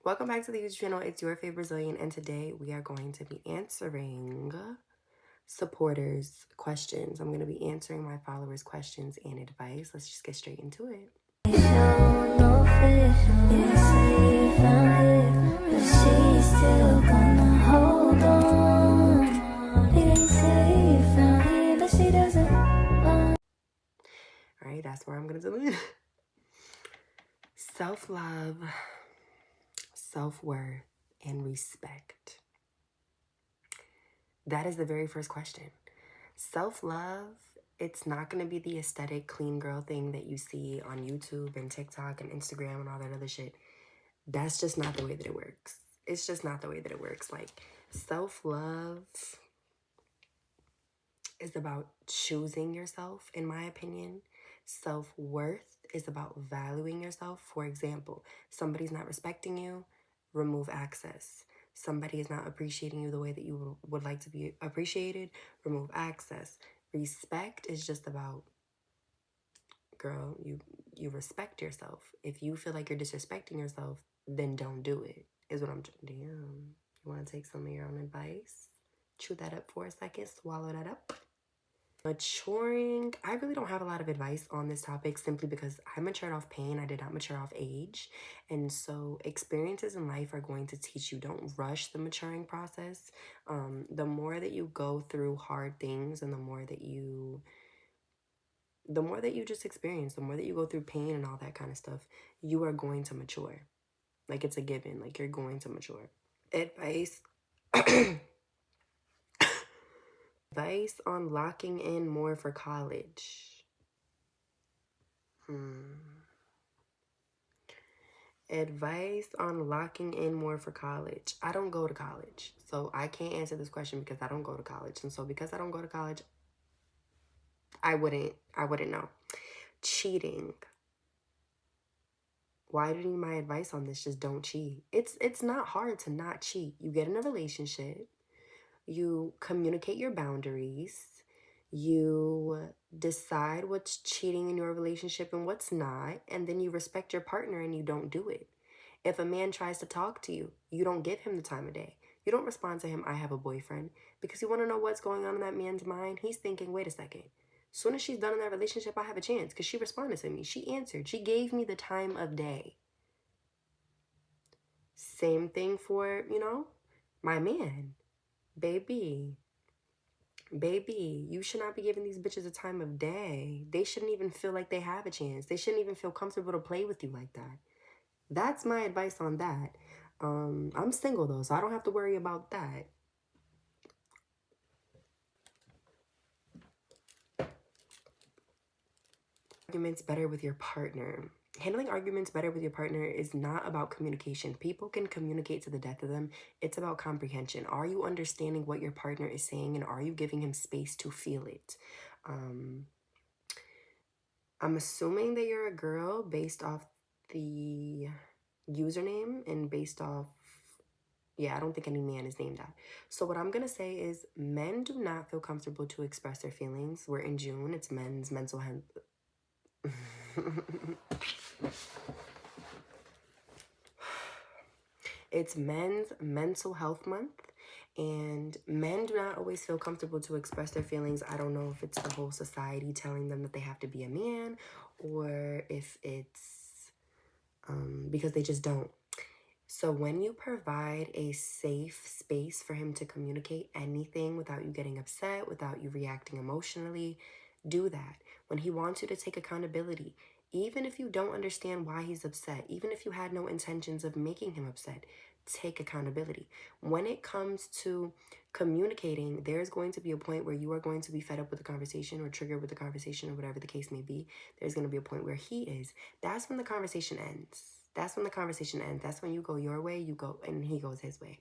Welcome back to the YouTube channel. It's your favorite Brazilian, and today we are going to be answering supporters' questions. I'm going to be answering my followers' questions and advice. Let's just get straight into it. All right, that's where I'm going to do it. Self-love, self-worth, and respect. That is the very first question. Self-love, it's not going to be the aesthetic clean girl thing that you see on YouTube and TikTok and Instagram and all that other shit. That's just not the way that it works. It's just not the way that it works. Like, self-love is about choosing yourself, in my opinion. Self-worth is about valuing yourself. For example, somebody's not respecting you, remove access. Somebody is not appreciating you the way that you would like to be appreciated, remove access. Respect is just about, girl, you respect yourself. If you feel like you're disrespecting yourself, then don't do it, is what I'm trying to do. You want to take some of your own advice? Chew that up for a second, swallow that up. Maturing, I really don't have a lot of advice on this topic simply because I matured off pain. I did not mature off age. And so experiences in life are going to teach you, don't rush the maturing process. The more that you go through hard things and the more that you just experience, the more that you go through pain and all that kind of stuff, you are going to mature. Like, it's a given. Like, you're going to mature. Advice. Advice on locking in more for college. Advice on locking in more for college. I don't go to college, so I can't answer this question because I don't go to college. And so because I don't go to college, I wouldn't know. Cheating. Why do you need my advice on this? Just don't cheat. It's not hard to not cheat. You get in a relationship, you communicate your boundaries, you decide what's cheating in your relationship and what's not, and then you respect your partner and you don't do it. If a man tries to talk to you, you don't give him the time of day. You don't respond to him, I have a boyfriend, because you want to know what's going on in that man's mind. He's thinking, wait a second. As soon as she's done in that relationship, I have a chance because she responded to me. She answered. She gave me the time of day. Same thing for, my man. Baby, you should not be giving these bitches a time of day. They shouldn't even feel like they have a chance. They shouldn't even feel comfortable to play with you like that. That's my advice on that. I'm single though, so I don't have to worry about that. Arguments better with your partner. Handling arguments better with your partner is not about communication. People can communicate to the death of them. It's about comprehension. Are you understanding what your partner is saying, and are you giving him space to feel it? I'm assuming that you're a girl based off the username and based off, yeah, I don't think any man is named that. So what I'm going to say is men do not feel comfortable to express their feelings. We're in June. It's men's mental health. It's men's mental health month, and men do not always feel comfortable to express their feelings. I don't know if it's the whole society telling them that they have to be a man, or if it's because they just don't. So when you provide a safe space for him to communicate anything without you getting upset, without you reacting emotionally, do that. When he wants you to take accountability, even if you don't understand why he's upset, even if you had no intentions of making him upset, take accountability. When it comes to communicating, there's going to be a point where you are going to be fed up with the conversation or triggered with the conversation or whatever the case may be. There's going to be a point where he is. That's when the conversation ends. That's when the conversation ends. That's when you go your way, you go, and he goes his way.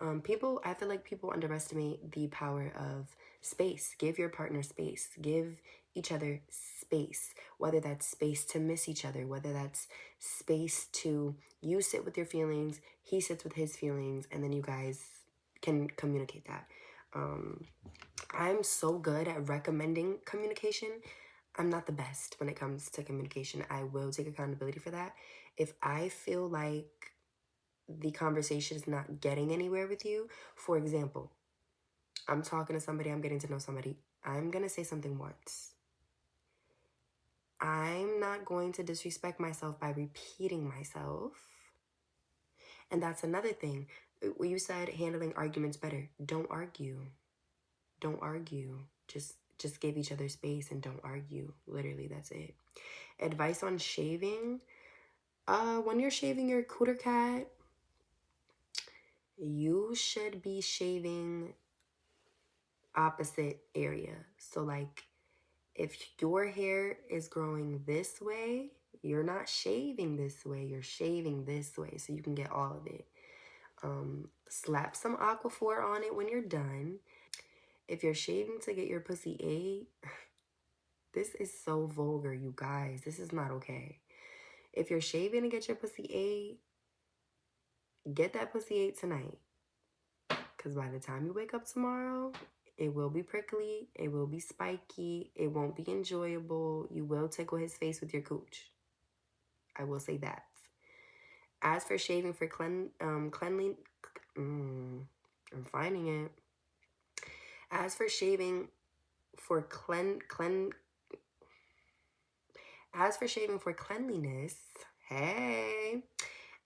I feel like people underestimate the power of space. Give your partner space. Give each other space. Whether that's space to miss each other, whether that's space to, you sit with your feelings, he sits with his feelings, and then you guys can communicate that. I'm so good at recommending communication. I'm not the best when it comes to communication. I will take accountability for that. If I feel like the conversation is not getting anywhere with you. For example, I'm talking to somebody, I'm getting to know somebody. I'm going to say something once. I'm not going to disrespect myself by repeating myself. And that's another thing. You said handling arguments better. Don't argue. Don't argue. Just give each other space and don't argue. Literally, that's it. Advice on shaving. When you're shaving your cooter cat, you should be shaving opposite area. So like if your hair is growing this way, you're not shaving this way, you're shaving this way so you can get all of it. Slap some Aquaphor on it when you're done. If you're shaving to get your pussy ate, this is so vulgar, you guys. This is not okay. If you're shaving to get your pussy ate, get that pussy ate tonight. Because by the time you wake up tomorrow, it will be prickly, it will be spiky, it won't be enjoyable. You will tickle his face with your cooch. I will say that. As for shaving for cleanly, I'm finding it. As for shaving for as for shaving for cleanliness, hey.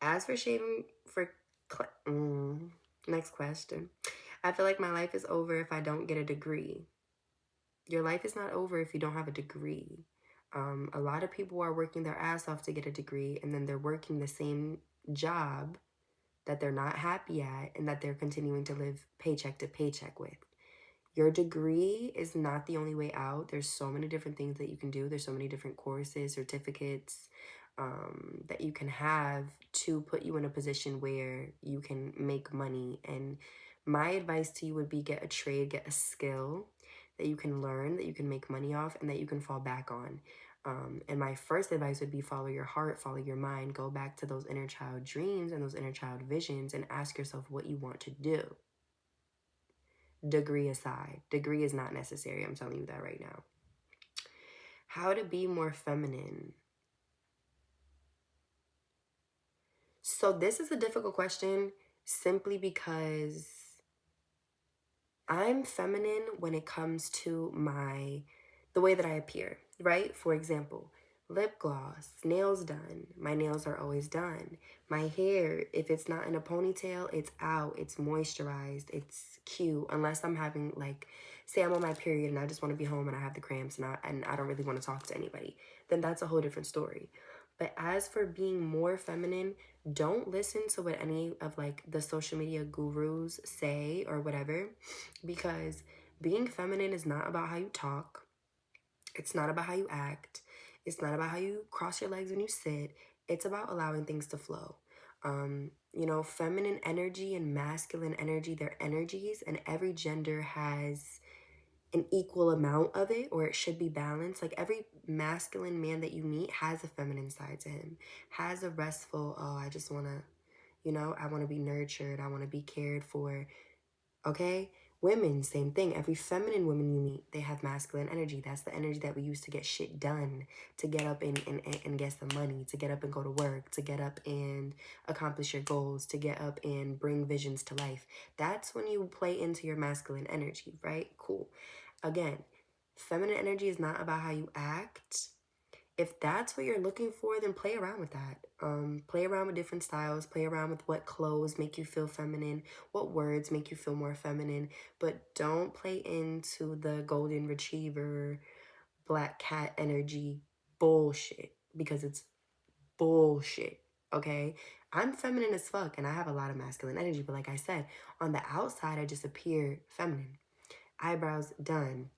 As for shaving for next question. I feel like my life is over if I don't get a degree. Your life is not over if you don't have a degree. A lot of people are working their ass off to get a degree, and then they're working the same job that they're not happy at and that they're continuing to live paycheck to paycheck with. Your degree is not the only way out. There's so many different things that you can do. There's so many different courses, certificates that you can have to put you in a position where you can make money. And my advice to you would be get a trade, get a skill that you can learn, that you can make money off, and that you can fall back on. And my first advice would be follow your heart, follow your mind, go back to those inner child dreams and those inner child visions and ask yourself what you want to do. Degree aside. Degree is not necessary. I'm telling you that right now. How to be more feminine. So this is a difficult question simply because I'm feminine when it comes to the way that I appear, right? For example, lip gloss, nails done. My nails are always done. My hair, if it's not in a ponytail, it's out, it's moisturized, it's cute. Unless I'm having like, say I'm on my period and I just want to be home and I have the cramps and I don't really want to talk to anybody, then that's a whole different story. But as for being more feminine, don't listen to what any of like the social media gurus say or whatever, because being feminine is not about how you talk. It's not about how you act. It's not about how you cross your legs when you sit. It's about allowing things to flow. Feminine energy and masculine energy, they're energies, and every gender has an equal amount of it, or it should be balanced. Like every masculine man that you meet has a feminine side to him, has a restful, I just want to, I want to be nurtured, I want to be cared for. Okay? Women, same thing. Every feminine woman you meet, they have masculine energy. That's the energy that we use to get shit done, to get up and get some money, to get up and go to work, to get up and accomplish your goals, to get up and bring visions to life. That's when you play into your masculine energy, right? Cool. Again, feminine energy is not about how you act. If that's what you're looking for, then play around with that. Play around with different styles. Play around with what clothes make you feel feminine, what words make you feel more feminine. But don't play into the golden retriever, black cat energy bullshit, because it's bullshit, okay? I'm feminine as fuck and I have a lot of masculine energy, but like I said, on the outside, I just appear feminine. Eyebrows done.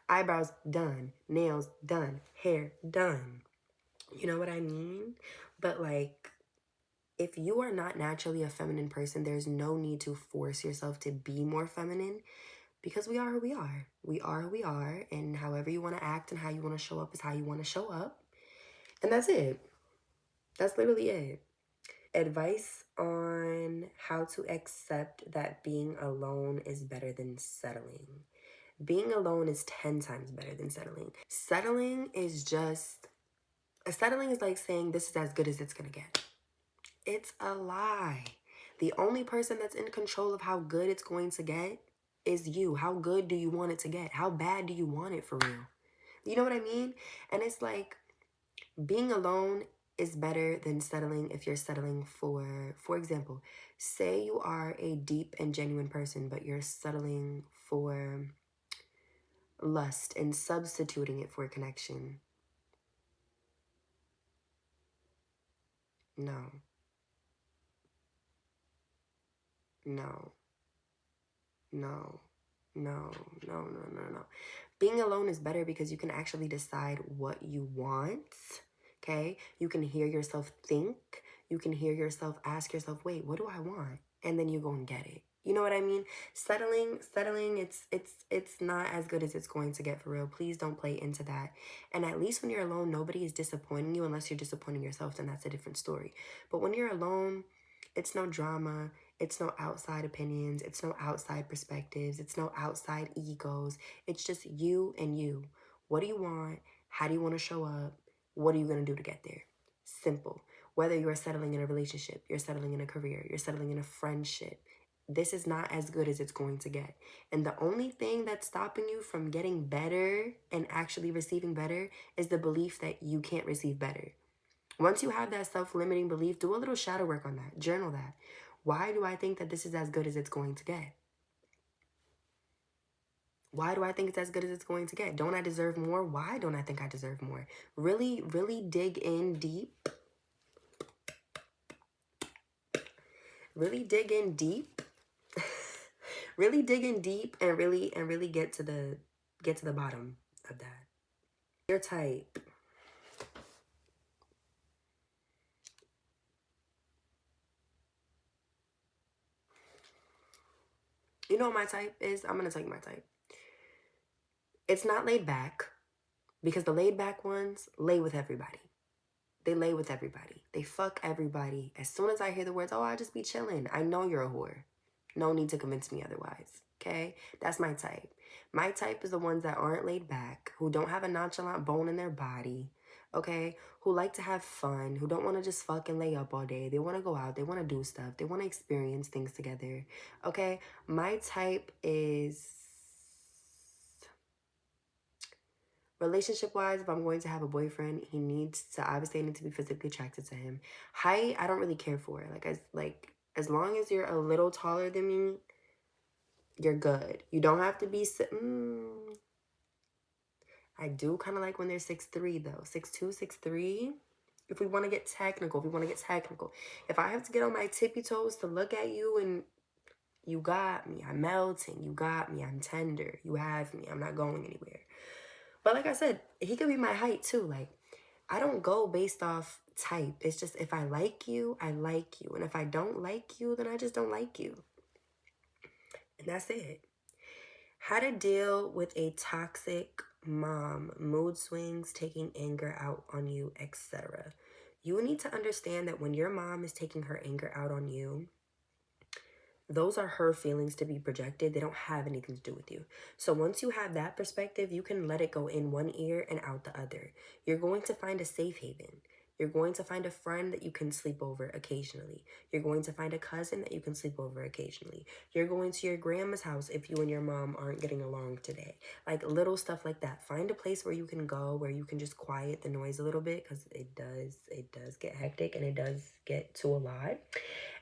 Eyebrows done. Nails done. Hair done. You know what I mean? But like, if you are not naturally a feminine person, there's no need to force yourself to be more feminine, because we are who we are. We are who we are, and however you want to act and how you want to show up is how you want to show up. And that's it. That's literally it. Advice on how to accept that being alone is better than settling. Being alone is 10 times better than settling. Settling is like saying this is as good as it's gonna get. It's a lie. The only person that's in control of how good it's going to get is you. How good do you want it to get? How bad do you want it for real? You know what I mean? And it's like being alone is better than settling if you're settling for example, say you are a deep and genuine person, but you're settling for lust and substituting it for connection. No, no, no, no, no. Being alone is better because you can actually decide what you want. Okay? You can hear yourself think. You can hear yourself ask yourself, wait, what do I want? And then you go and get it. You know what I mean? Settling, it's not as good as it's going to get for real. Please don't play into that. And at least when you're alone, nobody is disappointing you unless you're disappointing yourself, then that's a different story. But when you're alone, it's no drama. It's no outside opinions. It's no outside perspectives. It's no outside egos. It's just you and you. What do you want? How do you want to show up? What are you going to do to get there? Simple. Whether you're settling in a relationship, you're settling in a career, you're settling in a friendship, this is not as good as it's going to get. And the only thing that's stopping you from getting better and actually receiving better is the belief that you can't receive better. Once you have that self-limiting belief, do a little shadow work on that. Journal that. Why do I think that this is as good as it's going to get? Why do I think it's as good as it's going to get? Don't I deserve more? Why don't I think I deserve more? Really, really dig in deep. Really dig in deep. Really dig in deep and really get to the bottom of that. Your type. You know what my type is? I'm gonna tell you my type. It's not laid back, because the laid back ones lay with everybody. They lay with everybody. They fuck everybody. As soon as I hear the words, oh, I just be chilling, I know you're a whore. No need to convince me otherwise. Okay? That's my type. My type is the ones that aren't laid back, who don't have a nonchalant bone in their body, okay? Who like to have fun, who don't want to just fucking lay up all day. They want to go out. They want to do stuff. They want to experience things together, okay? My type is... Relationship-wise, if I'm going to have a boyfriend, he needs to, obviously I need to be physically attracted to him. Height, I don't really care for. As long as you're a little taller than me, you're good. You don't have to be... I do kind of like when they're 6'3", though. 6'2", 6'3". If we want to get technical, If I have to get on my tippy toes to look at you and you got me, I'm melting. You got me, I'm tender. You have me, I'm not going anywhere. But like I said, he could be my height too. Like, I don't go based off type. It's just if I like you, I like you. And if I don't like you, then I just don't like you. And that's it. How to deal with a toxic mom, mood swings, taking anger out on you, etc. You need to understand that when your mom is taking her anger out on you, those are her feelings to be projected. They don't have anything to do with you. So once you have that perspective, you can let it go in one ear and out the other. You're going to find a safe haven. You're going to find a friend that you can sleep over occasionally. You're going to find a cousin that you can sleep over occasionally. You're going to your grandma's house if you and your mom aren't getting along today. Like little stuff like that. Find a place where you can go, where you can just quiet the noise a little bit, because it does get hectic and it does get to a lot.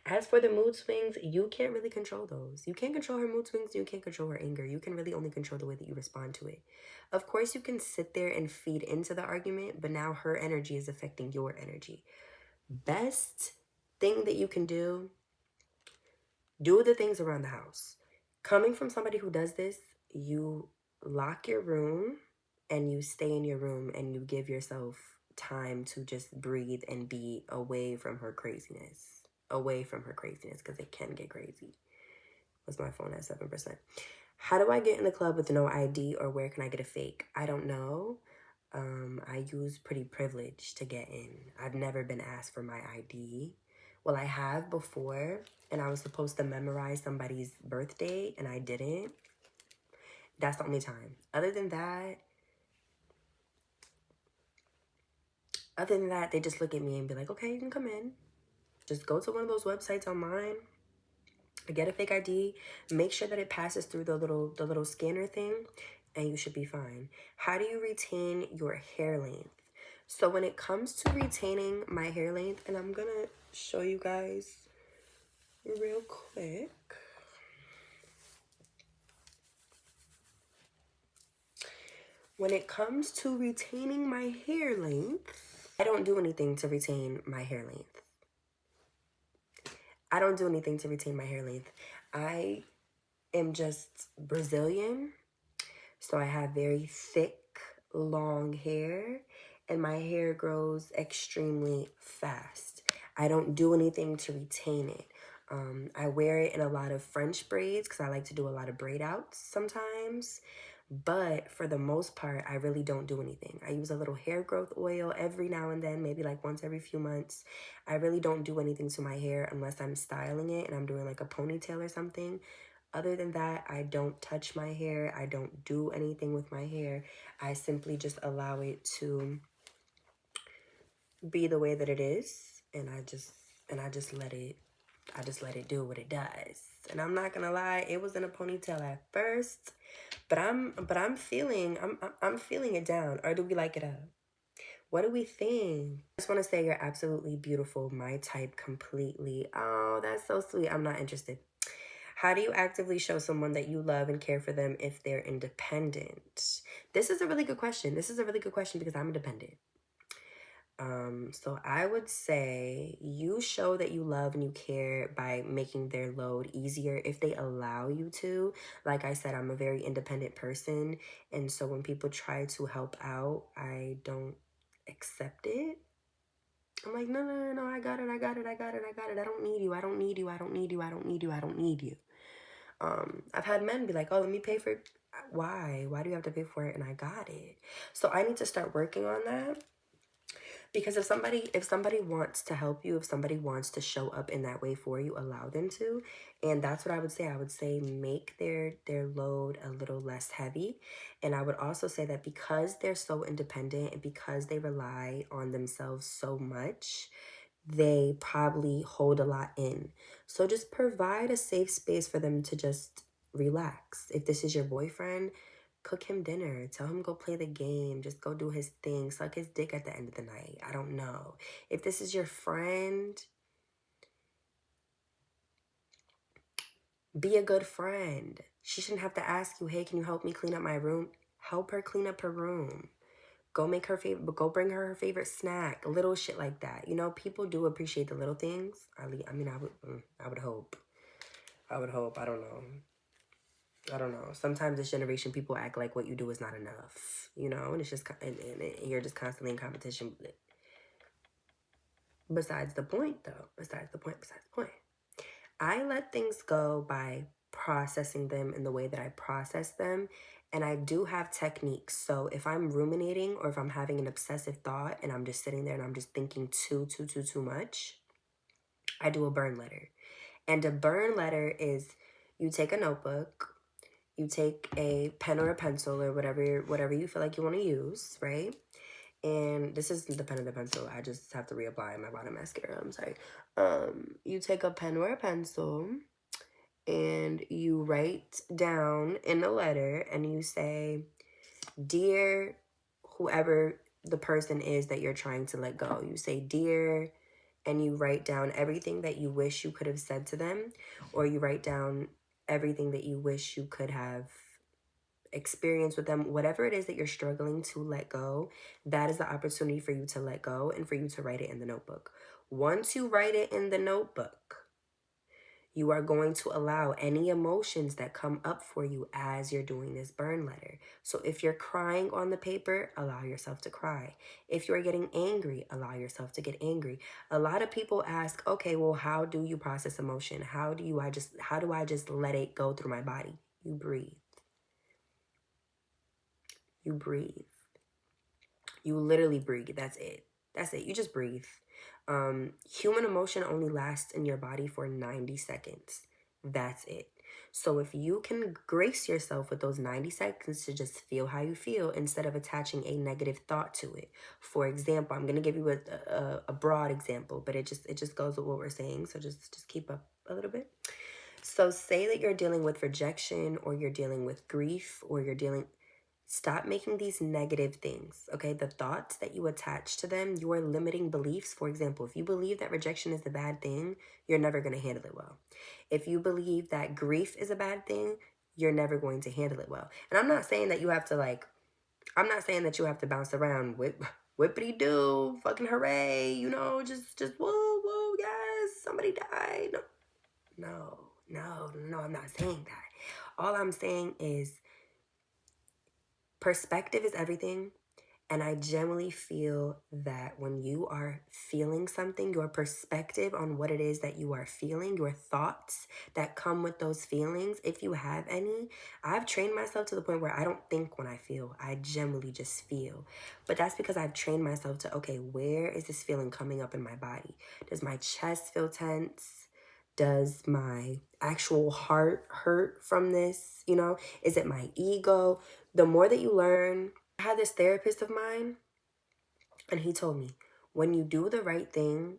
As for the mood swings, you can't really control those. You can't control her mood swings. You can't control her anger. You can really only control the way that you respond to it. Of course, you can sit there and feed into the argument, but now her energy is affecting your energy. Best thing that you can do the things around the house. Coming from somebody who does this, you lock your room and you stay in your room and you give yourself time to just breathe and be away from her craziness. Away from her craziness, because it can get crazy. Was my phone at 7%? How do I get in the club with no ID, or where can I get a fake? I don't know. I use Pretty Privilege to get in. I've never been asked for my ID. Well, I have before, and I was supposed to memorize somebody's birthday, and I didn't. That's the only time. Other than that, they just look at me and be like, okay, you can come in. Just go to one of those websites online, get a fake ID, make sure that it passes through the little scanner thing, and you should be fine. How do you retain your hair length? So when it comes to retaining my hair length, and I'm gonna show you guys real quick. When it comes to retaining my hair length, I don't do anything to retain my hair length. I don't do anything to retain my hair length. I am just Brazilian, so I have very thick, long hair, and my hair grows extremely fast. I don't do anything to retain it. I wear it in a lot of French braids because I like to do a lot of braid outs sometimes. But for the most part, I really don't do anything. I use a little hair growth oil every now and then, maybe like once every few months. I really don't do anything to my hair unless I'm styling it and I'm doing like a ponytail or something. Other than that, I don't touch my hair. I don't do anything with my hair. I simply just allow it to be the way that it is, and I just let it do what it does. And I'm not gonna lie, it was in a ponytail at first, but I'm feeling it down. Or do we like it up? What do we think? I just want to say you're absolutely beautiful. My type completely. Oh, that's so sweet. I'm not interested. How do you actively show someone that you love and care for them if they're independent? This is a really good question. This is a really good question because I'm independent. So I would say you show that you love and you care by making their load easier if they allow you to. Like I said, I'm a very independent person, and so when people try to help out, I don't accept it. I'm like, no, no, no, no, I got it, I got it, I got it, I got it. I don't need you, I don't need you, I don't need you, I don't need you, I don't need you. I've had men be like, oh, let me pay for it. Why? Why do you have to pay for it? And I got it. So I need to start working on that. Because if somebody wants to help you, if somebody wants to show up in that way for you, allow them to. And that's what I would say. I would say make their load a little less heavy. And I would also say that because they're so independent and because they rely on themselves so much, they probably hold a lot in. So just provide a safe space for them to just relax. If this is your boyfriend, cook him dinner, tell him go play the game, just go do his thing, suck his dick at the end of the night. I don't know. If this is your friend, be a good friend. She shouldn't have to ask you, hey, can you help me clean up my room? Help her clean up her room. Go make her favorite, go bring her favorite snack, little shit like that. You know, people do appreciate the little things. I mean, I would hope. I would hope. I don't know. I don't know. Sometimes this generation, people act like what you do is not enough, you know, and it's just, and you're just constantly in competition with it. Besides the point, though. Besides the point. I let things go by processing them in the way that I process them. And I do have techniques. So if I'm ruminating or if I'm having an obsessive thought and I'm just sitting there and I'm just thinking too much, I do a burn letter. And a burn letter is you take a notebook, you take a pen or a pencil or whatever you feel like you want to use, right? And this isn't the pen or the pencil. I just have to reapply my bottom mascara. I'm sorry. You take a pen or a pencil and you write down in a letter and you say, dear whoever the person is that you're trying to let go. You say, dear, and you write down everything that you wish you could have said to them, or you write down everything that you wish you could have experienced with them. Whatever it is that you're struggling to let go, that is the opportunity for you to let go and for you to write it in the notebook. Once you write it in the notebook, you are going to allow any emotions that come up for you as you're doing this burn letter. So if you're crying on the paper, allow yourself to cry. If you're getting angry, allow yourself to get angry. A lot of people ask, okay, well, how do you process emotion? How do I just let it go through my body? You breathe. You breathe. You literally breathe. That's it. That's it. You just breathe. Human emotion only lasts in your body for 90 seconds. That's it. So if you can grace yourself with those 90 seconds to just feel how you feel instead of attaching a negative thought to it. For example, I'm going to give you a broad example, but it just goes with what we're saying. So just keep up a little bit. So say that you're dealing with rejection, or you're dealing with grief, or stop making these negative things, okay? The thoughts that you attach to them, your limiting beliefs. For example, if you believe that rejection is the bad thing, you're never going to handle it well. If you believe that grief is a bad thing, you're never going to handle it well. And I'm not saying that you have to I'm not saying that you have to bounce around with whippity doo, fucking hooray, just whoa, whoa, yes, somebody died. No, I'm not saying that. All I'm saying is perspective is everything. And I generally feel that when you are feeling something, your perspective on what it is that you are feeling, your thoughts that come with those feelings, if you have any, I've trained myself to the point where I don't think when I feel, I generally just feel. But that's because I've trained myself to, okay, where is this feeling coming up in my body? Does my chest feel tense? Does my actual heart hurt from this? Is it my ego? The more that you learn, I had this therapist of mine, and he told me, when you do the right thing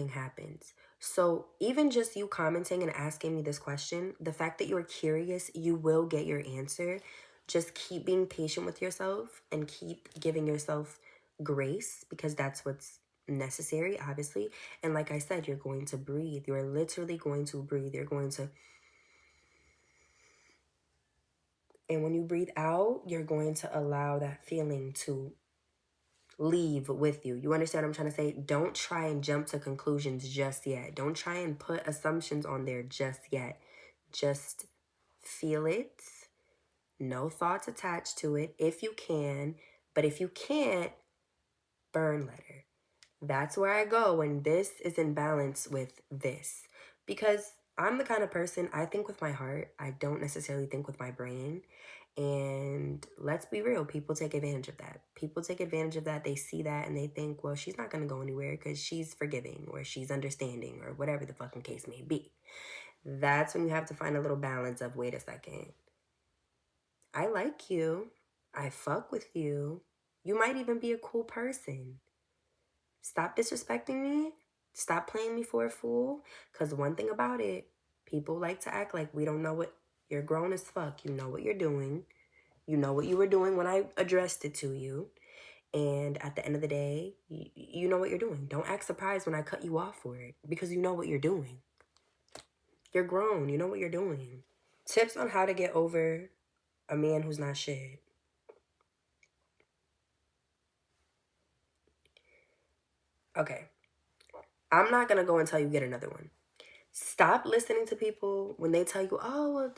happens. So even just you commenting and asking me this question, the fact that you're curious, you will get your answer. Just keep being patient with yourself and keep giving yourself grace, because that's what's necessary, obviously. And like I said, you're going to breathe. You're literally going to breathe. And when you breathe out, you're going to allow that feeling to leave with you. You understand what I'm trying to say? Don't try and jump to conclusions just yet. Don't try and put assumptions on there just yet. Just feel it. No thoughts attached to it if you can. But if you can't, burn letter. That's where I go when this is in balance with this. Because I'm the kind of person, I think with my heart. I don't necessarily think with my brain. And let's be real, people take advantage of that. People take advantage of that. They see that and they think, well, she's not going to go anywhere because she's forgiving or she's understanding or whatever the fucking case may be. That's when you have to find a little balance of, wait a second. I like you. I fuck with you. You might even be a cool person. Stop disrespecting me. Stop playing me for a fool. Because one thing about it, people like to act like we don't know what, you're grown as fuck. You know what you're doing. You know what you were doing when I addressed it to you. And at the end of the day, you know what you're doing. Don't act surprised when I cut you off for it, because you know what you're doing. You're grown. You know what you're doing. Tips on how to get over a man who's not shit. Okay. I'm not going to go and tell you get another one. Stop listening to people when they tell you, oh, well,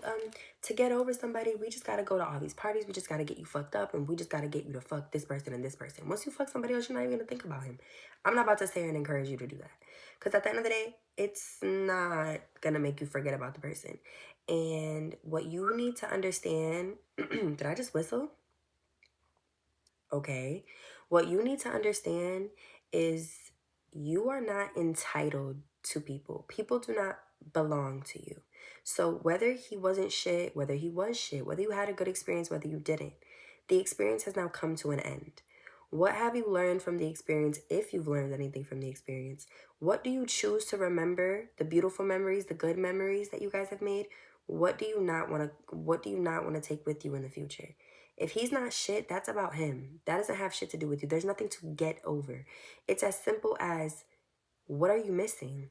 to get over somebody, we just got to go to all these parties. We just got to get you fucked up, and we just got to get you to fuck this person and this person. Once you fuck somebody else, you're not even going to think about him. I'm not about to say and encourage you to do that. Because at the end of the day, it's not going to make you forget about the person. And what you need to understand, did I just whistle? Okay. What you need to understand is you are not entitled to people. People do not belong to you. So whether he wasn't shit, whether he was shit, whether you had a good experience, whether you didn't, the experience has now come to an end. What have you learned from the experience, if you've learned anything from the experience? What do you choose to remember? The beautiful memories, the good memories that you guys have made? What do you not want to take with you in the future? If he's not shit, that's about him. That doesn't have shit to do with you. There's nothing to get over. It's as simple as, what are you missing?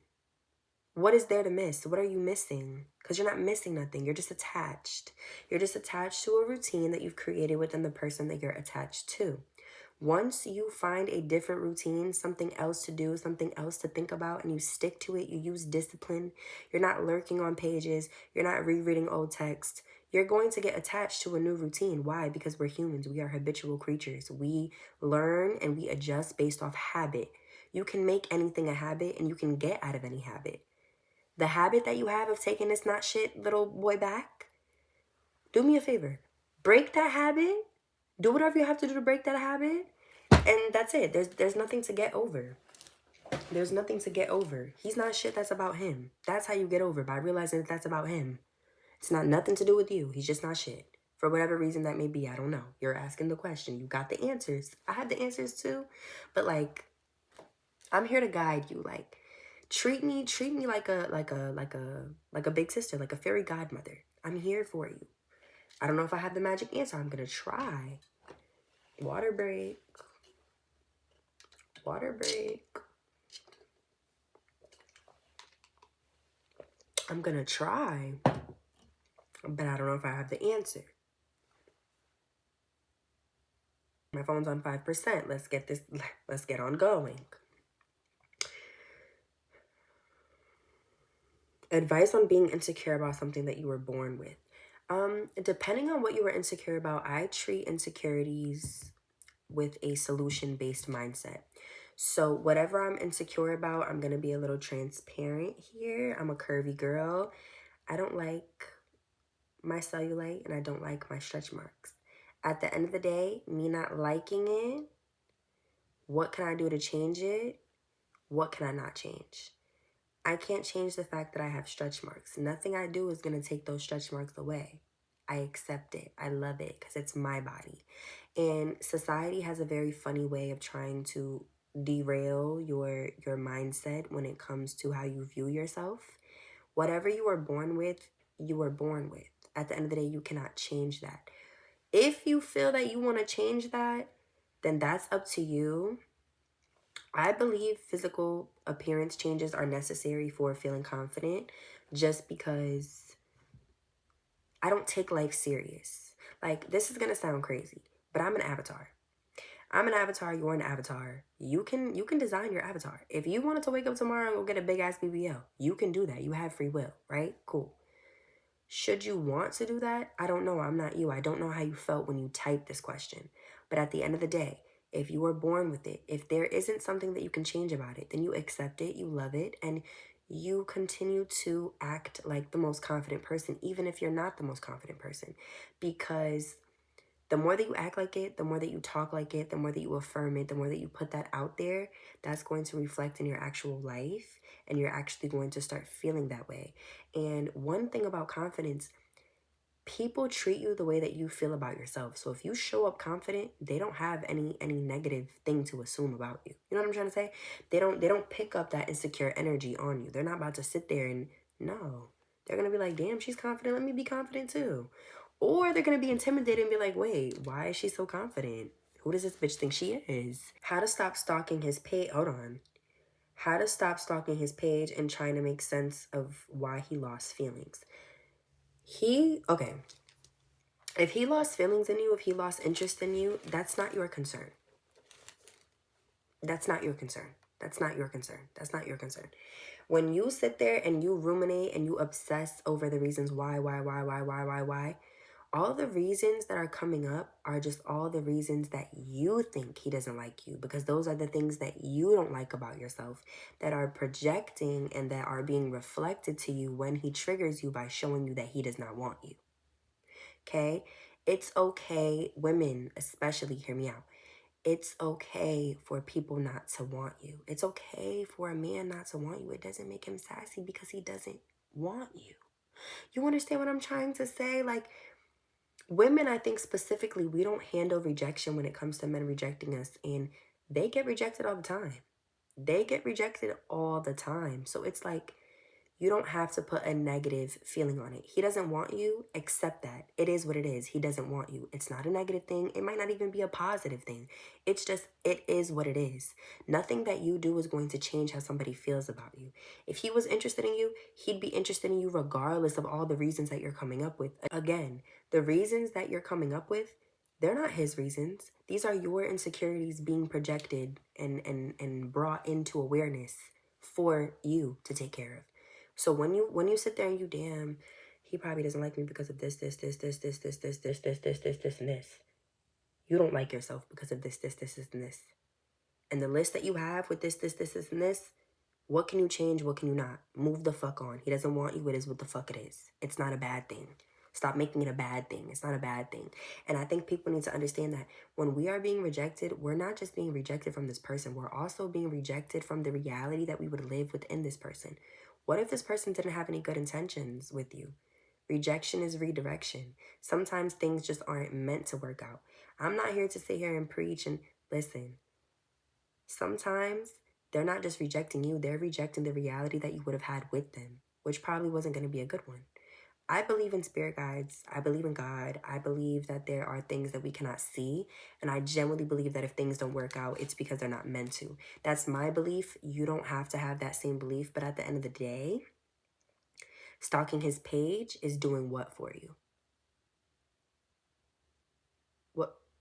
What is there to miss? What are you missing? Because you're not missing nothing. You're just attached. You're just attached to a routine that you've created within the person that you're attached to. Once you find a different routine, something else to do, something else to think about, and you stick to it, you use discipline, you're not lurking on pages, you're not rereading old text, you're going to get attached to a new routine. Why? Because we're humans. We are habitual creatures. We learn and we adjust based off habit. You can make anything a habit, and you can get out of any habit. The habit that you have of taking this not shit little boy back, do me a favor. Break that habit. Do whatever you have to do to break that habit. And that's it. There's nothing to get over. There's nothing to get over. He's not shit. That's about him. That's how you get over, by realizing that that's about him. It's not nothing to do with you. He's just not shit. For whatever reason that may be, I don't know. You're asking the question. You got the answers. I have the answers too. But like, I'm here to guide you. Like, treat me like a big sister, like a fairy godmother. I'm here for you. I don't know if I have the magic answer. I'm gonna try. Water break. Water break. I'm gonna try. But I don't know if I have the answer. My phone's on 5%. Let's get on going. Advice on being insecure about something that you were born with. Depending on what you were insecure about, I treat insecurities with a solution-based mindset. So whatever I'm insecure about, I'm gonna be a little transparent here. I'm a curvy girl. I don't like my cellulite and I don't like my stretch marks. At the end of the day, me not liking it, what can I do to change it? What can I not change? I can't change the fact that I have stretch marks. Nothing I do is going to take those stretch marks away. I accept it. I love it because it's my body. And society has a very funny way of trying to derail your mindset when it comes to how you view yourself. Whatever you were born with, you were born with. At the end of the day, you cannot change that. If you feel that you want to change that, then that's up to you. I believe physical appearance changes are necessary for feeling confident just because I don't take life serious. Like, this is going to sound crazy, but I'm an avatar. I'm an avatar, you're an avatar. You can design your avatar. If you wanted to wake up tomorrow and go get a big ass BBL, you can do that. You have free will, right? Cool. Should you want to do that? I don't know. I'm not you. I don't know how you felt when you typed this question. But at the end of the day, if you were born with it, if there isn't something that you can change about it, then you accept it, you love it, and you continue to act like the most confident person, even if you're not the most confident person. Because the more that you act like it, the more that you talk like it, the more that you affirm it, the more that you put that out there, that's going to reflect in your actual life, and you're actually going to start feeling that way. And one thing about confidence, people treat you the way that you feel about yourself. So if you show up confident, they don't have any negative thing to assume about you. You know what I'm trying to say? They don't pick up that insecure energy on you. They're not about to sit there and no. They're going to be like, "Damn, she's confident. Let me be confident too." Or they're going to be intimidated and be like, "Wait, why is she so confident? Who does this bitch think she is?" How to stop stalking his page. Hold on. How to stop stalking his page and trying to make sense of why he lost feelings. Okay. If he lost feelings in you, if he lost interest in you, that's not your concern. That's not your concern. That's not your concern. That's not your concern. When you sit there and you ruminate and you obsess over the reasons why, all the reasons that are coming up are just all the reasons that you think he doesn't like you, because those are the things that you don't like about yourself that are projecting and that are being reflected to you when he triggers you by showing you that he does not want you. Okay? It's okay, women especially, hear me out. It's okay for people not to want you. It's okay for a man not to want you. It doesn't make him sassy because he doesn't want you. You understand what I'm trying to say? Like, women, I think specifically, we don't handle rejection when it comes to men rejecting us, and they get rejected all the time. They get rejected all the time. So it's like, you don't have to put a negative feeling on it. He doesn't want you. Accept that. It is what it is. He doesn't want you. It's not a negative thing. It might not even be a positive thing. It's just, it is what it is. Nothing that you do is going to change how somebody feels about you. If he was interested in you, he'd be interested in you regardless of all the reasons that you're coming up with. Again, the reasons that you're coming up with, they're not his reasons. These are your insecurities being projected and brought into awareness for you to take care of. So when you sit there and you, "Damn, he probably doesn't like me because of this, and this." You don't like yourself because of this, and this. And the list that you have with this, and this, what can you change? What can you not? Move the fuck on. He doesn't want you. It is what the fuck it is. It's not a bad thing. Stop making it a bad thing. It's not a bad thing. And I think people need to understand that when we are being rejected, we're not just being rejected from this person. We're also being rejected from the reality that we would live within this person. What if this person didn't have any good intentions with you? Rejection is redirection. Sometimes things just aren't meant to work out. I'm not here to sit here and preach and listen. Sometimes they're not just rejecting you, they're rejecting the reality that you would have had with them, which probably wasn't going to be a good one. I believe in spirit guides. I believe in God. I believe that there are things that we cannot see. And I genuinely believe that if things don't work out, it's because they're not meant to. That's my belief. You don't have to have that same belief. But at the end of the day, stalking his page is doing what for you?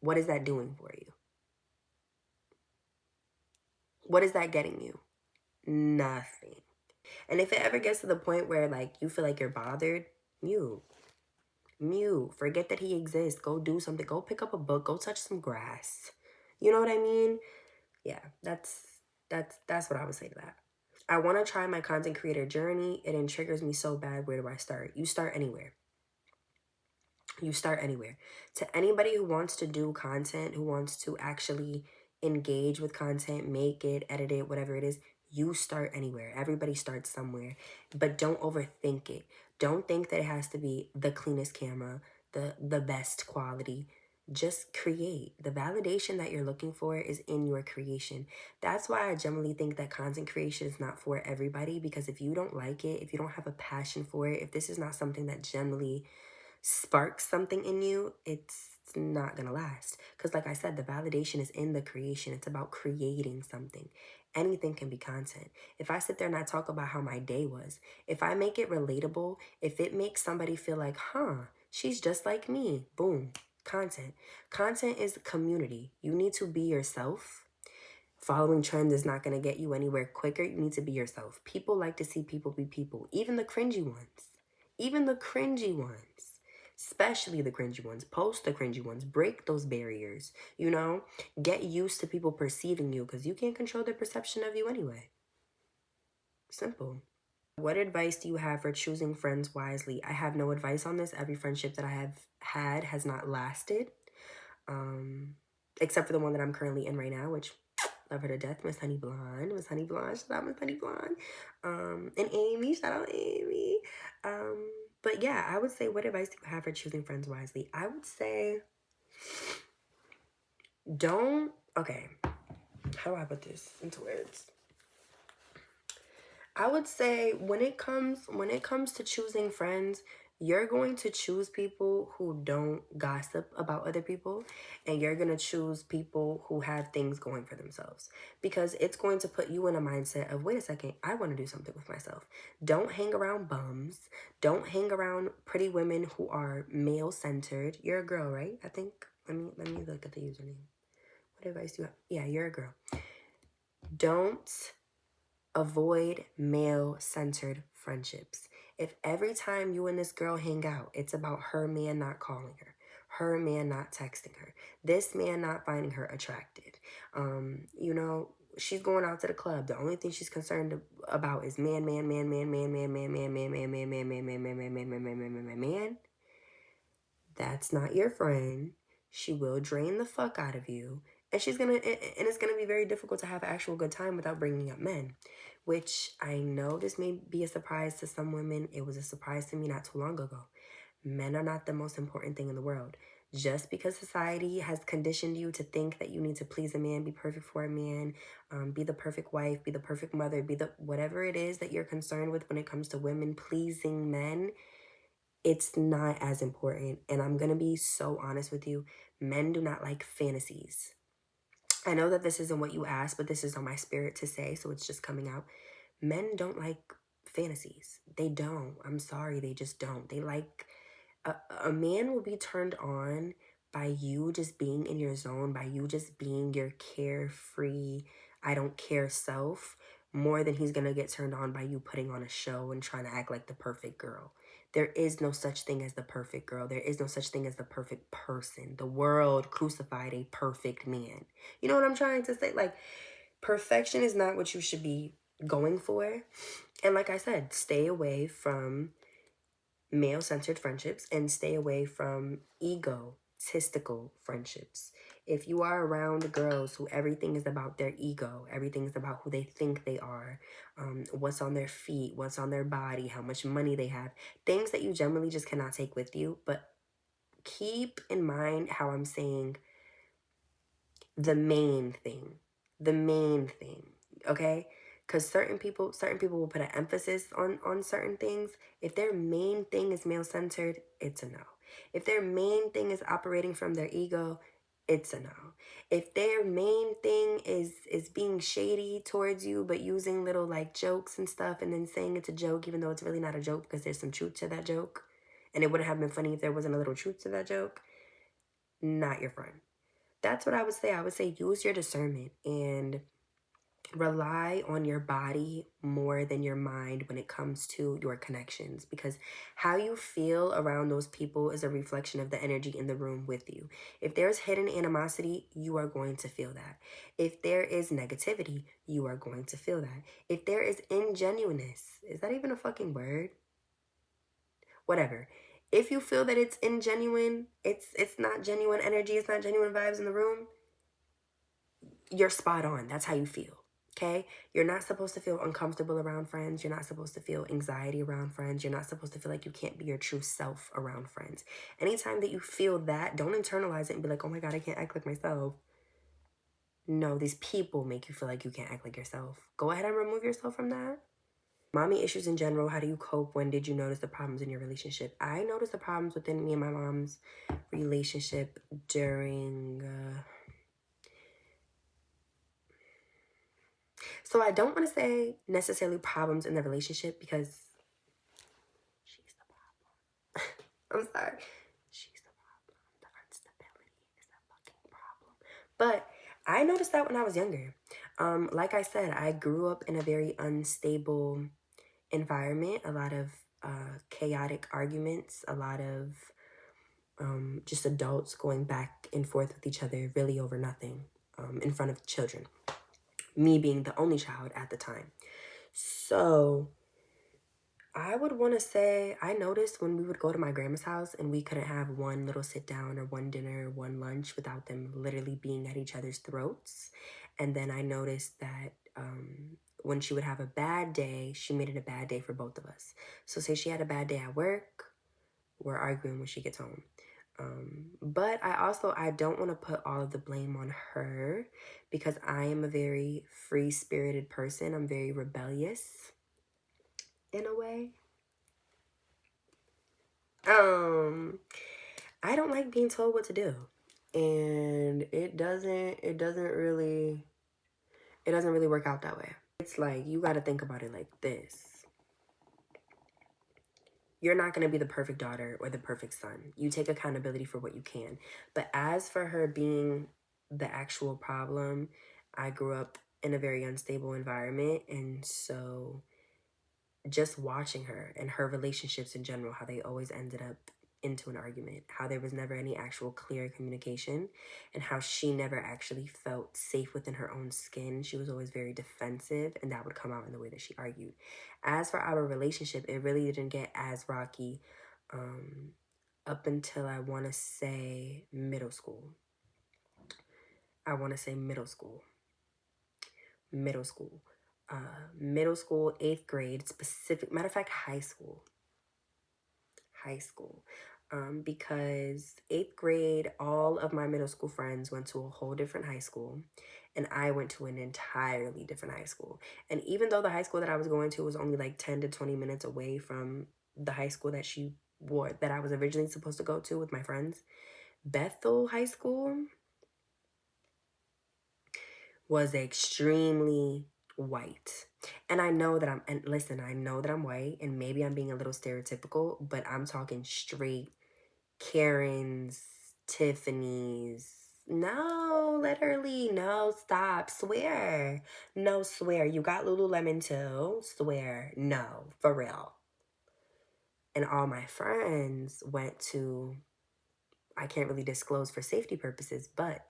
What is that doing for you? What is that getting you? Nothing. And if it ever gets to the point where like you feel like you're bothered, mute. Mute. Forget that he exists. Go do something. Go pick up a book. Go touch some grass. You know what I mean? Yeah, that's what I would say to that. I want to try my content creator journey. It triggers me so bad. Where do I start? You start anywhere. You start anywhere. To anybody who wants to do content, who wants to actually engage with content, make it, edit it, whatever it is, you start anywhere. Everybody starts somewhere, but don't overthink it. Don't think that it has to be the cleanest camera, the best quality. Just create. The validation that you're looking for is in your creation. That's why I generally think that content creation is not for everybody, because if you don't like it, if you don't have a passion for it, if this is not something that generally sparks something in you, it's not gonna last. Because like I said, the validation is in the creation. It's about creating something. Anything can be content. If I sit there and I talk about how my day was, if I make it relatable, if it makes somebody feel like, she's just like me, boom, content. Content is community. You need to be yourself. Following trends is not going to get you anywhere quicker. You need to be yourself. People like to see people be people, even the cringy ones. Even the cringy ones. Especially the cringy ones. Post the cringy ones. Break those barriers. You know? Get used to people perceiving you, because you can't control their perception of you anyway. Simple. What advice do you have for choosing friends wisely? I have no advice on this. Every friendship that I have had has not lasted. Except for the one that I'm currently in right now, which love her to death, Miss Honey Blonde. Miss Honey Blonde, shout out Miss Honey Blonde. And Amy, shout out Amy. But yeah, I would say, what advice do you have for choosing friends wisely? I would say, okay, how do I put this into words? I would say when it comes to choosing friends, you're going to choose people who don't gossip about other people, and you're going to choose people who have things going for themselves, because it's going to put you in a mindset of, wait a second, I want to do something with myself. Don't hang around bums. Don't hang around pretty women who are male-centered. You're a girl, right? I think, let me look at the username. What advice do you have? Yeah, you're a girl. Don't avoid male-centered friendships. If every time you and this girl hang out, it's about her man not calling her man not texting her, this man not finding her attractive, you know, she's going out to the club, the only thing she's concerned about is man, that's not your friend. She will drain the fuck out of you. And it's gonna be very difficult to have an actual good time without bringing up men, which I know this may be a surprise to some women. It was a surprise to me not too long ago. Men are not the most important thing in the world. Just because society has conditioned you to think that you need to please a man, be perfect for a man, be the perfect wife, be the perfect mother, be the whatever it is that you're concerned with when it comes to women pleasing men, it's not as important. And I'm going to be so honest with you. Men do not like fantasies. I know that this isn't what you asked, but this is on my spirit to say, so it's just coming out. Men don't like fantasies. They don't. I'm sorry, they just don't. They like, a man will be turned on by you just being in your zone, by you just being your carefree, I don't care self, more than he's going to get turned on by you putting on a show and trying to act like the perfect girl. There is no such thing as the perfect girl. There is no such thing as the perfect person. The world crucified a perfect man. You know what I'm trying to say? Like, perfection is not what you should be going for. And like I said, stay away from male-centered friendships and stay away from egotistical friendships. If you are around girls who everything is about their ego, everything is about who they think they are, what's on their feet, what's on their body, how much money they have, things that you generally just cannot take with you. But keep in mind how I'm saying the main thing, okay? Because certain people will put an emphasis on certain things. If their main thing is male-centered, it's a no. If their main thing is operating from their ego, it's a no. If their main thing is being shady towards you, but using little like jokes and stuff and then saying it's a joke, even though it's really not a joke because there's some truth to that joke, and it wouldn't have been funny if there wasn't a little truth to that joke, not your friend. That's what I would say. I would say use your discernment and rely on your body more than your mind when it comes to your connections, because how you feel around those people is a reflection of the energy in the room with you. If there's hidden animosity, you are going to feel that. If there is negativity, you are going to feel that. If there is ingenuineness, is that even a fucking word? Whatever. If you feel that it's ingenuine, it's not genuine energy, it's not genuine vibes in the room, you're spot on. That's how you feel. Okay? You're not supposed to feel uncomfortable around friends. You're not supposed to feel anxiety around friends. You're not supposed to feel like you can't be your true self around friends. Anytime that you feel that, don't internalize it and be like, oh my God, I can't act like myself. No, these people make you feel like you can't act like yourself. Go ahead and remove yourself from that. Mommy issues in general, how do you cope? When did you notice the problems in your relationship? I noticed the problems within me and my mom's relationship during... So I don't want to say necessarily problems in the relationship because she's the problem. I'm sorry. She's the problem. The instability is the fucking problem. But I noticed that when I was younger. Like I said, I grew up in a very unstable environment, a lot of chaotic arguments, a lot of just adults going back and forth with each other really over nothing in front of children. Me being the only child at the time. So I would want to say I noticed when we would go to my grandma's house and we couldn't have one little sit down or one dinner or one lunch without them literally being at each other's throats. And then I noticed that when she would have a bad day, she made it a bad day for both of us. So say she had a bad day at work, we're arguing when she gets home. But I don't want to put all of the blame on her because I am a very free-spirited person. I'm very rebellious in a way. I don't like being told what to do. And it doesn't really work out that way. It's like you got to think about it like this. You're not going to be the perfect daughter or the perfect son. You take accountability for what you can. But as for her being the actual problem, I grew up in a very unstable environment. And so just watching her and her relationships in general, how they always ended up into an argument, how there was never any actual clear communication, and how she never actually felt safe within her own skin. She was always very defensive, and that would come out in the way that she argued. As for our relationship, it really didn't get as rocky up until I want to say middle school. Middle school, 8th grade, specific, matter of fact, high school. Because 8th grade, all of my middle school friends went to a whole different high school, and I went to an entirely different high school. And even though the high school that I was going to was only like 10 to 20 minutes away from the high school that I was originally supposed to go to with my friends, Bethel High School was extremely white. And I know that I know that I'm white, and maybe I'm being a little stereotypical, but I'm talking straight Karen's, Tiffany's. No, literally, no, stop, swear. No, swear. You got Lululemon too, swear. No, for real. And all my friends went to, I can't really disclose for safety purposes, but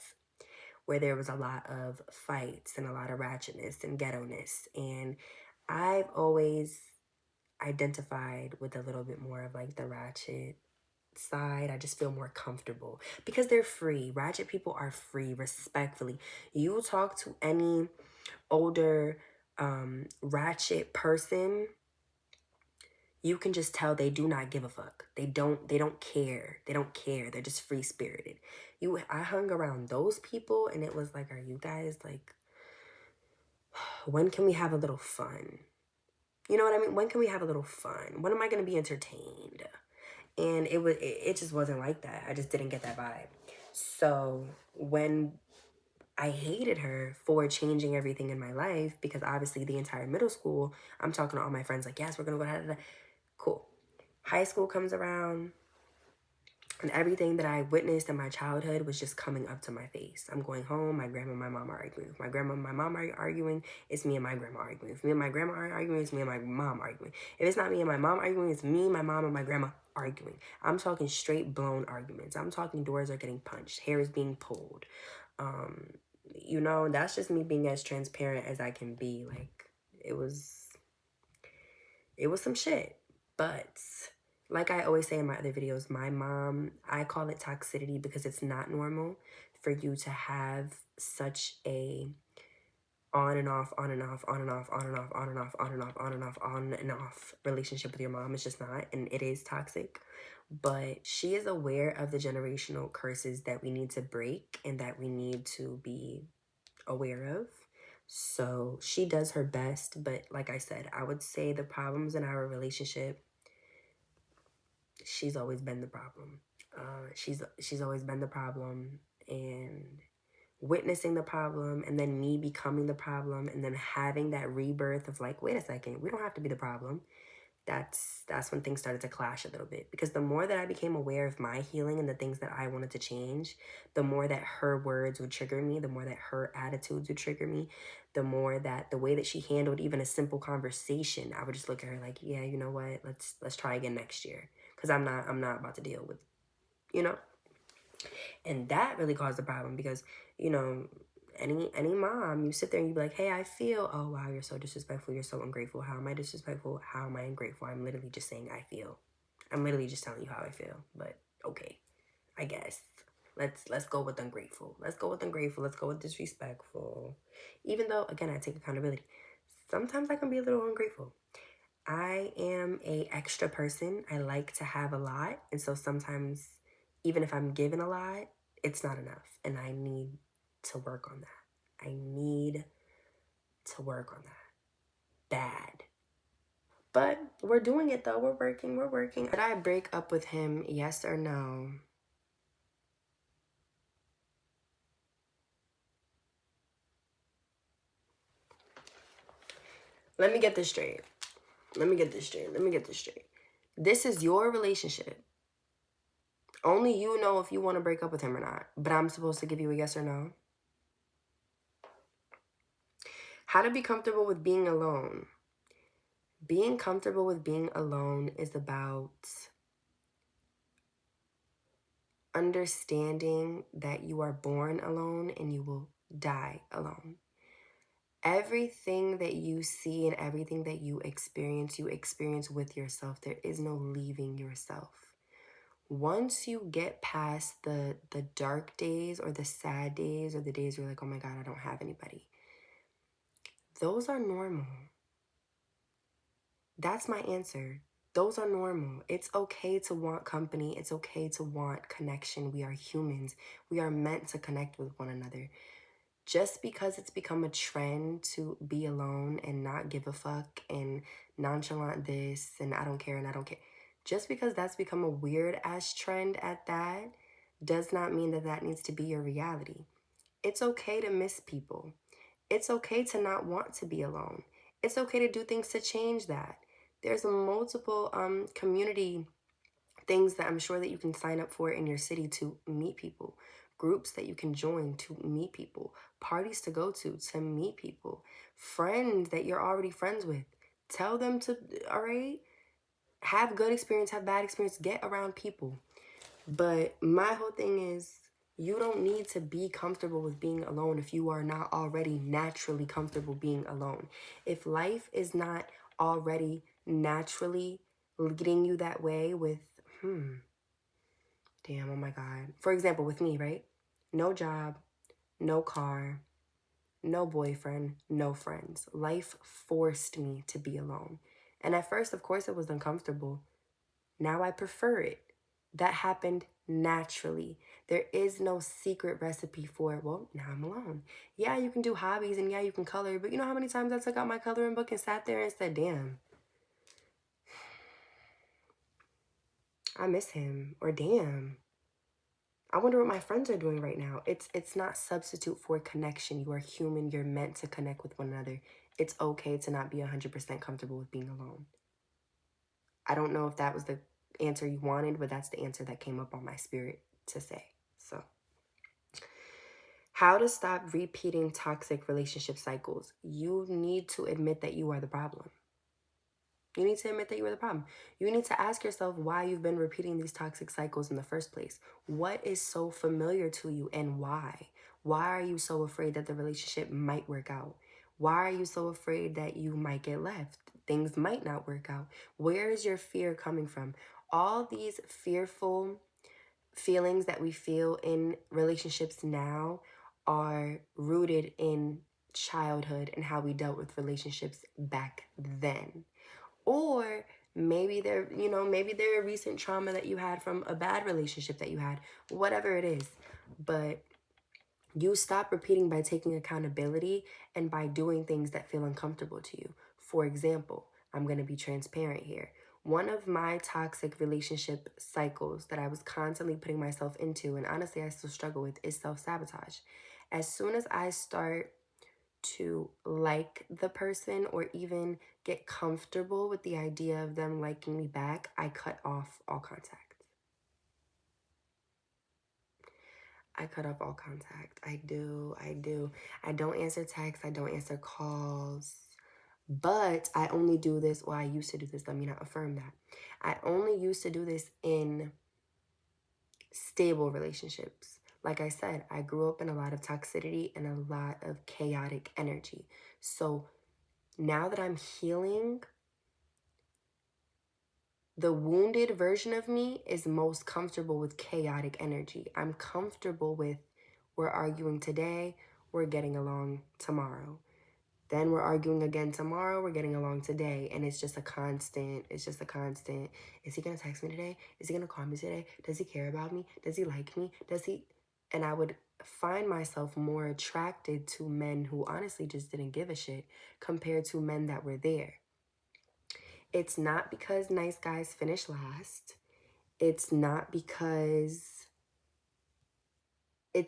where there was a lot of fights and a lot of ratchetness and ghetto-ness. And I've always identified with a little bit more of like the ratchet side. I just feel more comfortable because they're free. Ratchet people are free, respectfully. You talk to any older ratchet person, you can just tell they do not give a fuck. They don't care. They don't care. They're just free spirited. I hung around those people and it was like, are you guys like, when can we have a little fun? You know what I mean? When can we have a little fun? When am I gonna be entertained? And it just wasn't like that. I just didn't get that vibe. So when I hated her for changing everything in my life, because obviously the entire middle school, I'm talking to all my friends like, yes, we're gonna go da. Cool. High school comes around and everything that I witnessed in my childhood was just coming up to my face. I'm going home, my grandma and my mom are arguing. If my grandma and my mom are arguing, it's me and my grandma arguing. If me and my grandma are arguing, it's me and my mom arguing. If it's not me and my mom arguing, it's me, my mom, and my grandma arguing. I'm talking straight blown arguments. I'm talking doors are getting punched, hair is being pulled. You know, that's just me being as transparent as I can be. Like, it was some shit. But like I always say in my other videos, my mom, I call it toxicity because it's not normal for you to have such a on and off, on and off, on and off, on and off, on and off, on and off, on and off, on and off relationship with your mom. It's just not, and it is toxic. But she is aware of the generational curses that we need to break and that we need to be aware of. So she does her best, but like I said, I would say the problems in our relationship, she's always been the problem. She's always been the problem, and witnessing the problem and then me becoming the problem and then having that rebirth of like, wait a second, we don't have to be the problem. That's when things started to clash a little bit, because the more that I became aware of my healing and the things that I wanted to change, the more that her words would trigger me, the more that her attitudes would trigger me, the more that the way that she handled even a simple conversation, I would just look at her like, yeah, you know what, let's try again next year, because I'm not about to deal with, you know. And that really caused a problem because, you know, any mom, you sit there and you be like, hey, I feel, oh wow, you're so disrespectful, you're so ungrateful. How am I disrespectful? How am I ungrateful? I'm literally just saying I feel. I'm literally just telling you how I feel. But okay, I guess. Let's go with ungrateful. Let's go with ungrateful. Let's go with disrespectful. Even though, again, I take accountability. Sometimes I can be a little ungrateful. I am a extra person. I like to have a lot. And so sometimes, even if I'm given a lot, it's not enough. And I need to work on that. I need to work on that. Bad. But we're doing it though. We're working. We're working. Did I break up with him? Yes or no? Let me get this straight. Let me get this straight. Let me get this straight. This is your relationship. Only you know if you want to break up with him or not. But I'm supposed to give you a yes or no. How to be comfortable with being alone. Being comfortable with being alone is about understanding that you are born alone and you will die alone. Everything that you see and everything that you experience with yourself. There is no leaving yourself. Once you get past the dark days or the sad days or the days where you're like, oh my God, I don't have anybody. Those are normal. That's my answer. Those are normal. It's okay to want company. It's okay to want connection. We are humans. We are meant to connect with one another. Just because it's become a trend to be alone and not give a fuck and nonchalant this and I don't care and I don't care. Just because that's become a weird ass trend at that does not mean that that needs to be your reality. It's okay to miss people. It's okay to not want to be alone. It's okay to do things to change that. There's multiple community things that I'm sure that you can sign up for in your city to meet people, groups that you can join to meet people, parties to go to meet people, friends that you're already friends with. Tell them to, all right, have good experience, have bad experience, get around people. But my whole thing is, you don't need to be comfortable with being alone if you are not already naturally comfortable being alone. If life is not already naturally leading you that way with, Damn, oh my God. For example, with me, right? No job, no car, no boyfriend, no friends. Life forced me to be alone. And at first, of course, it was uncomfortable. Now I prefer it. That happened naturally. There is no secret recipe for, well, now I'm alone. Yeah, you can do hobbies and yeah, you can color, but you know how many times I took out my coloring book and sat there and said, damn, I miss him, or damn, I wonder what my friends are doing right now. It's not substitute for connection. You are human. You're meant to connect with one another. It's okay to not be 100% comfortable with being alone. I don't know if that was the answer you wanted, but that's the answer that came up on my spirit to say. So, how to stop repeating toxic relationship cycles. You need to admit that you are the problem. You need to admit that you are the problem. You need to ask yourself why you've been repeating these toxic cycles in the first place. What is so familiar to you and why? Why are you so afraid that the relationship might work out? Why are you so afraid that you might get left? Things might not work out. Where is your fear coming from? All these fearful feelings that we feel in relationships now are rooted in childhood and how we dealt with relationships back then. Or maybe they're a recent trauma that you had from a bad relationship that you had, whatever it is. But you stop repeating by taking accountability and by doing things that feel uncomfortable to you. For example, I'm going to be transparent here. One of my toxic relationship cycles that I was constantly putting myself into, and honestly I still struggle with, is self-sabotage. As soon as I start to like the person or even get comfortable with the idea of them liking me back, I cut off all contact. I cut off all contact. I do. I don't answer texts. I don't answer calls. But I only do this, well, I used to do this, let me not affirm that. I only used to do this in stable relationships. Like I said, I grew up in a lot of toxicity and a lot of chaotic energy. So now that I'm healing, the wounded version of me is most comfortable with chaotic energy. I'm comfortable with, we're arguing today, we're getting along tomorrow. Then we're arguing again tomorrow, we're getting along today. And it's just a constant. Is he going to text me today? Is he going to call me today? Does he care about me? Does he like me? And I would find myself more attracted to men who honestly just didn't give a shit compared to men that were there. It's not because nice guys finish last. It's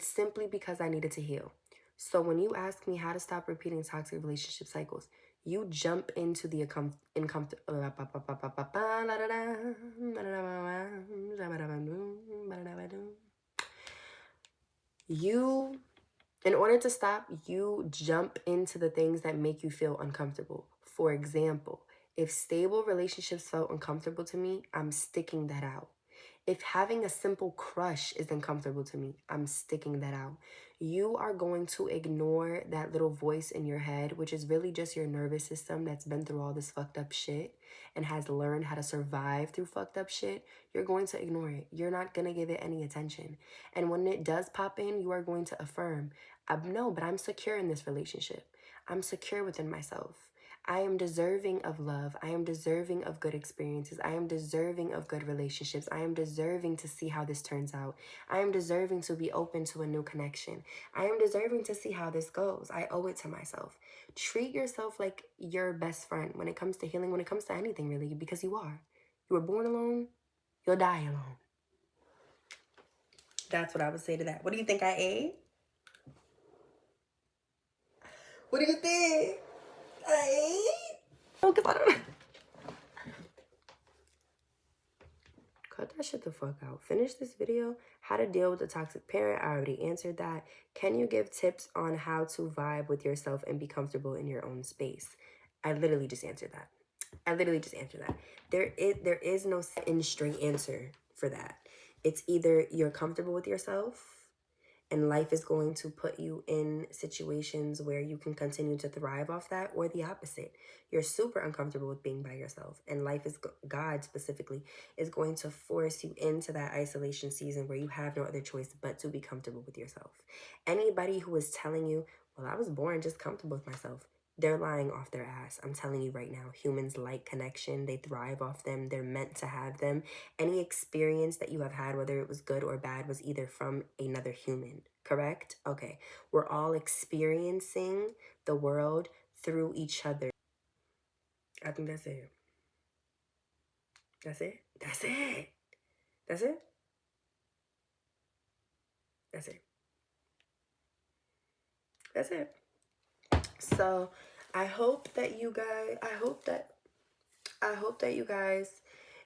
simply because I needed to heal. So when you ask me how to stop repeating toxic relationship cycles, you jump into the in order to stop, you jump into the things that make you feel uncomfortable. For example, if stable relationships felt uncomfortable to me, I'm sticking that out. If having a simple crush is uncomfortable to me, I'm sticking that out. You are going to ignore that little voice in your head, which is really just your nervous system that's been through all this fucked up shit and has learned how to survive through fucked up shit. You're going to ignore it. You're not going to give it any attention. And when it does pop in, you are going to affirm, no, but I'm secure in this relationship. I'm secure within myself. I am deserving of love. I am deserving of good experiences. I am deserving of good relationships. I am deserving to see how this turns out. I am deserving to be open to a new connection. I am deserving to see how this goes. I owe it to myself. Treat yourself like your best friend when it comes to healing, when it comes to anything really, because you are. You were born alone. You'll die alone. That's what I would say to that. What do you think I ate? What do you think? I ate? Oh, because I don't know. Cut that shit the fuck out. Finish this video. How to deal with a toxic parent. I already answered that. Can you give tips on how to vibe with yourself and be comfortable in your own space? I literally just answered that. There is no in straight answer for that. It's either you're comfortable with yourself And life is going to put you in situations where you can continue to thrive off that, or the opposite. You're super uncomfortable with being by yourself. And life is, God specifically, is going to force you into that isolation season where you have no other choice but to be comfortable with yourself. Anybody who is telling you, well, I was born just comfortable with myself, they're lying off their ass. I'm telling you right now, humans like connection. They thrive off them. They're meant to have them. Any experience that you have had, whether it was good or bad, was either from another human, correct? Okay. We're all experiencing the world through each other. I think that's it. That's it. That's it. That's it. That's it. That's it. So I hope that you guys, I hope that you guys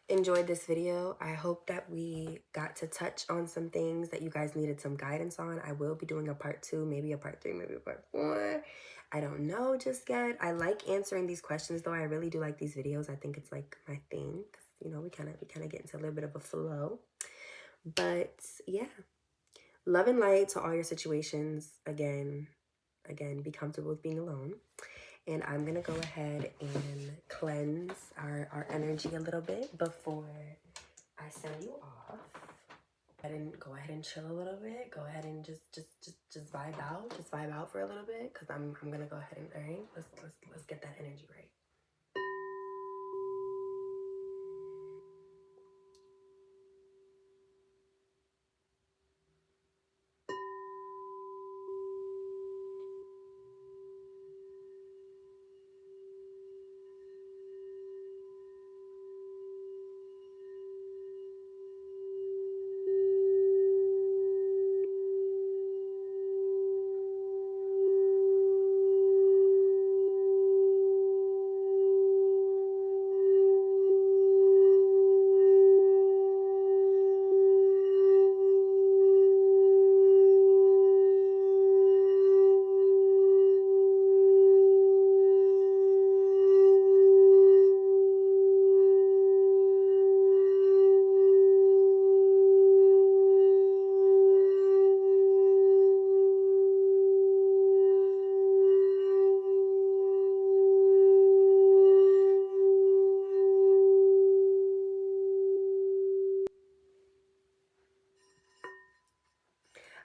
enjoyed this video. I hope that we got to touch on some things that you guys needed some guidance on. I will be doing a part 2, maybe a part 3, maybe a part 4. I don't know just yet. I like answering these questions though. I really do like these videos. I think it's like my thing. You know, we kind of get into a little bit of a flow. But yeah, love and light to all your situations. Again, be comfortable with being alone. And I'm going to go ahead and cleanse our energy a little bit before I send you off. And go ahead and chill a little bit. Go ahead and just vibe out. Just vibe out for a little bit, because I'm going to go ahead and, all right, let's get that energy right.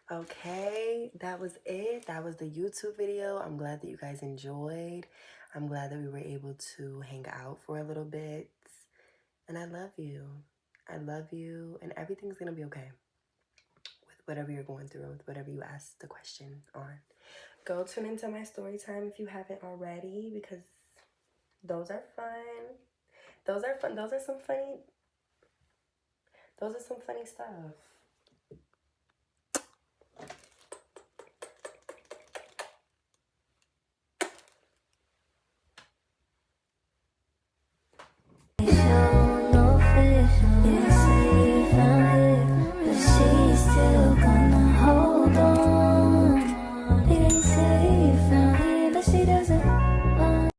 Okay, that was it. That was the YouTube video. I'm glad that you guys enjoyed. I'm glad that we were able to hang out for a little bit. And I love you. I love you. And everything's going to be okay with whatever you're going through, with whatever you ask the question on. Go tune into my story time if you haven't already, because those are fun. Those are fun. Those are some funny stuff. Yeah.